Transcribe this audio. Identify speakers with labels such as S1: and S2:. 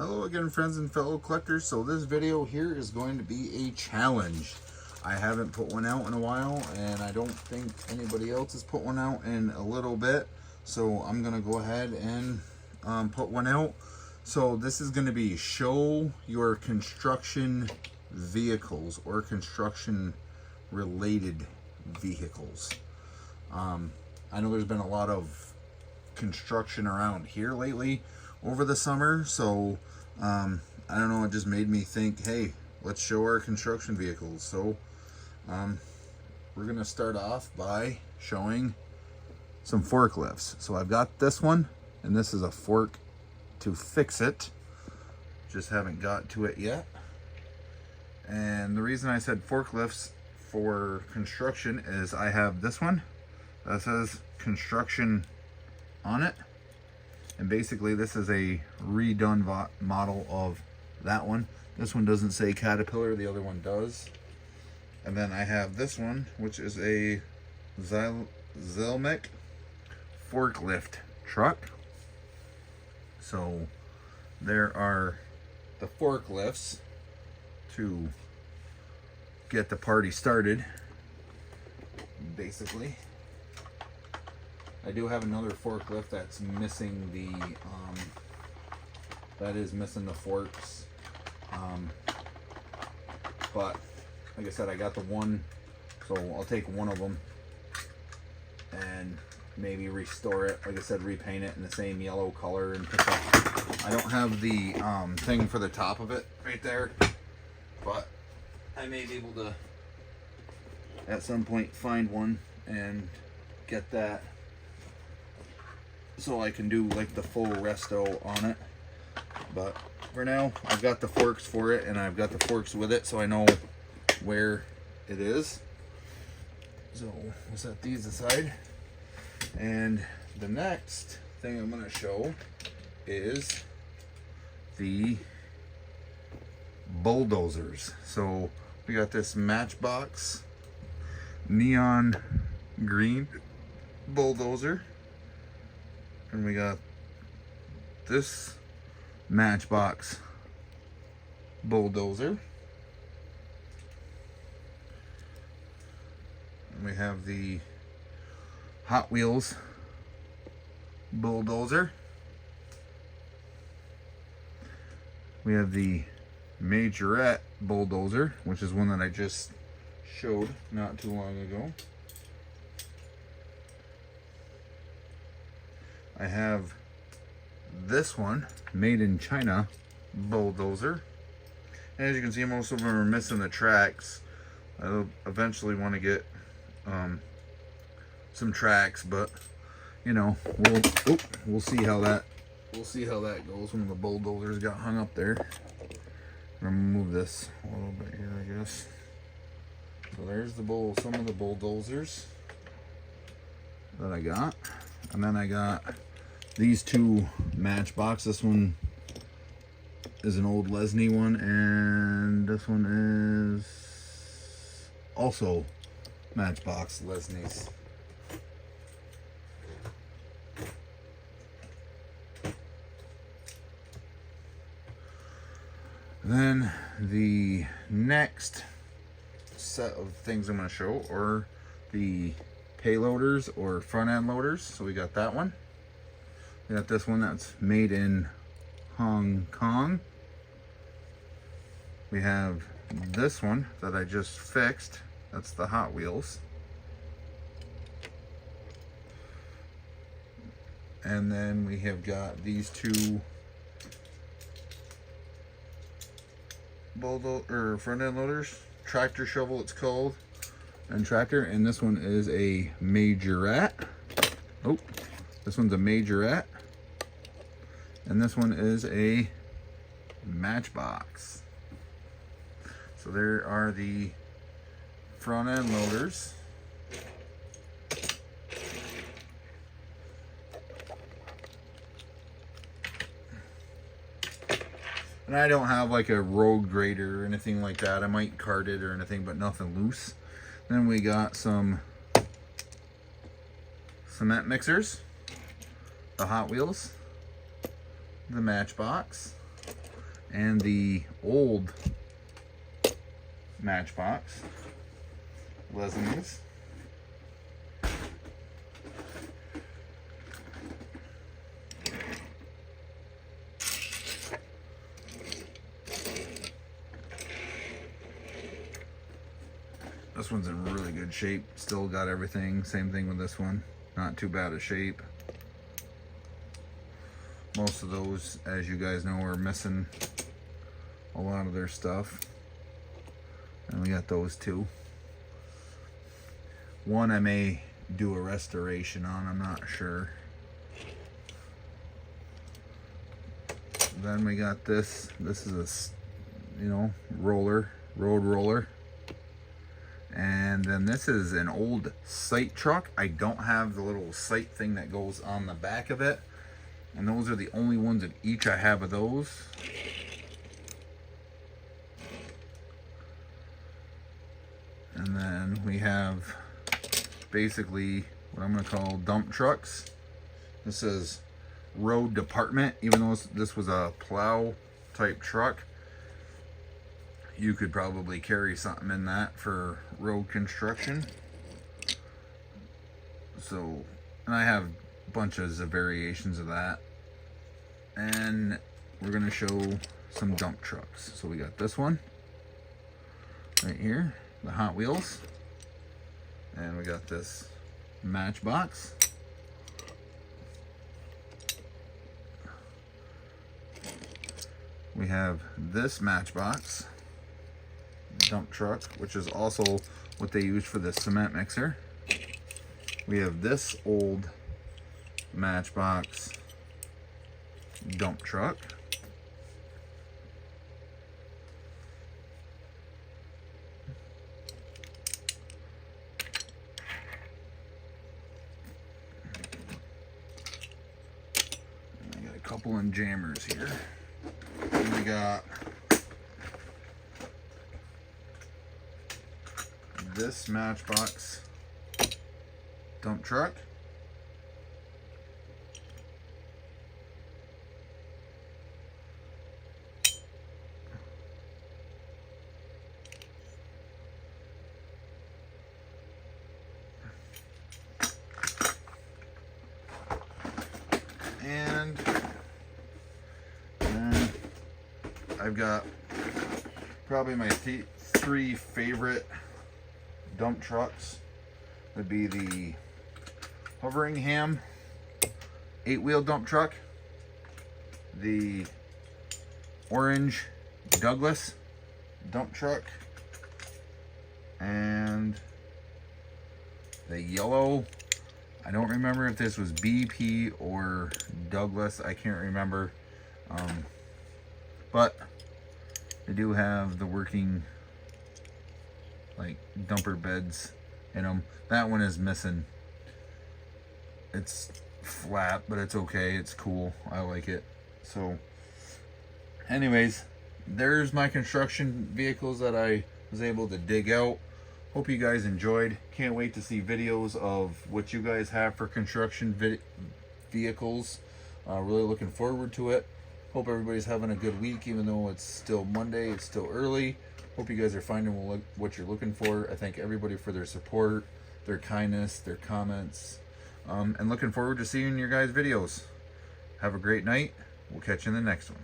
S1: Hello again, friends and fellow collectors. So this video here is going to be a challenge. I haven't put one out in a while, and I don't think anybody else has put one out in a little bit. So I'm going to go ahead and put one out. So this is going to be show your construction vehicles or construction related vehicles. I know there's been a lot of construction around here lately over the summer, so I don't know, it just made me think, hey, let's show our construction vehicles. So we're gonna start off by showing some forklifts. So I've got this one, and this is a fork to fix it, just haven't got to it yet. And the reason I said forklifts for construction is I have this one that says construction on it. And basically this is a redone model of that one. This one doesn't say Caterpillar, the other one does. And then I have this one, which is a Zelmic forklift truck. So there are the forklifts to get the party started, basically. I do have another forklift that's missing the, that is missing the forks. But like I said, I got the one, so I'll take one of them and maybe restore it. Like I said, repaint it in the same yellow color and pick up. I don't have the thing for the top of it right there, but I may be able to at some point find one and get that, so I can do like the full resto on it. But for now, I've got the forks for it, and I've got the forks with it, so I know where it is. So we'll set these aside. And the next thing I'm going to show is the bulldozers. So we got this Matchbox neon green bulldozer, and we got this Matchbox bulldozer, and we have the Hot Wheels bulldozer. We have the Majorette bulldozer, which is one that I just showed not too long ago. I have this one, made in China bulldozer. And as you can see, most of them are missing the tracks. I'll eventually want to get some tracks, but you know, we'll see how that goes when the bulldozers got hung up there. I'm gonna move this a little bit here, I guess. So there's some of the bulldozers that I got, and then I got these two Matchbox. This one is an old Lesney one, and this one is also Matchbox Lesney's. Then the next set of things I'm going to show are the payloaders or front end loaders. So we got that one. We got this one that's made in Hong Kong. We have this one that I just fixed. That's the Hot Wheels. And then we have got these two front end loaders. Tractor shovel, it's called, and tractor. And this one is a Majorette. Oh, this one's a Majorette. And this one is a Matchbox. So there are the front end loaders. And I don't have like a road grader or anything like that. I might cart it or anything, but nothing loose. Then we got some cement mixers, the Hot Wheels, the Matchbox, and the old Matchbox Leslie's. This one's in really good shape. Still got everything. Same thing with this one. Not too bad a shape. Most of those, as you guys know, are missing a lot of their stuff. And we got those two. One I may do a restoration on, I'm not sure. Then we got this. This is a, road roller. And then this is an old sight truck. I don't have the little sight thing that goes on the back of it. And those are the only ones that each I have of those. And then we have basically what I'm going to call dump trucks. This is road department. Even though this was a plow type truck, you could probably carry something in that for road construction. So, and I have bunches of variations of that. And we're going to show some dump trucks. So we got this one right here, the Hot Wheels. And we got this Matchbox. We have this Matchbox dump truck, which is also what they use for the cement mixer. We have this old Matchbox dump truck. And I got a couple in jammers here. And we got this Matchbox dump truck. And then I've got probably my three favorite dump trucks would be the Hoveringham 8-wheel dump truck, the orange Douglas dump truck, and the yellow, I don't remember if this was BP or Douglas, I can't remember, but they do have the working like dumper beds in them. That one is missing. It's flat, but it's okay. It's cool. I like it. So anyways, there's my construction vehicles that I was able to dig out. Hope you guys enjoyed. Can't wait to see videos of what you guys have for construction vehicles. Really looking forward to it. Hope everybody's having a good week, even though it's still Monday. It's still early. Hope you guys are finding what you're looking for. I thank everybody for their support, their kindness, their comments, and looking forward to seeing your guys' videos. Have a great night. We'll catch you in the next one.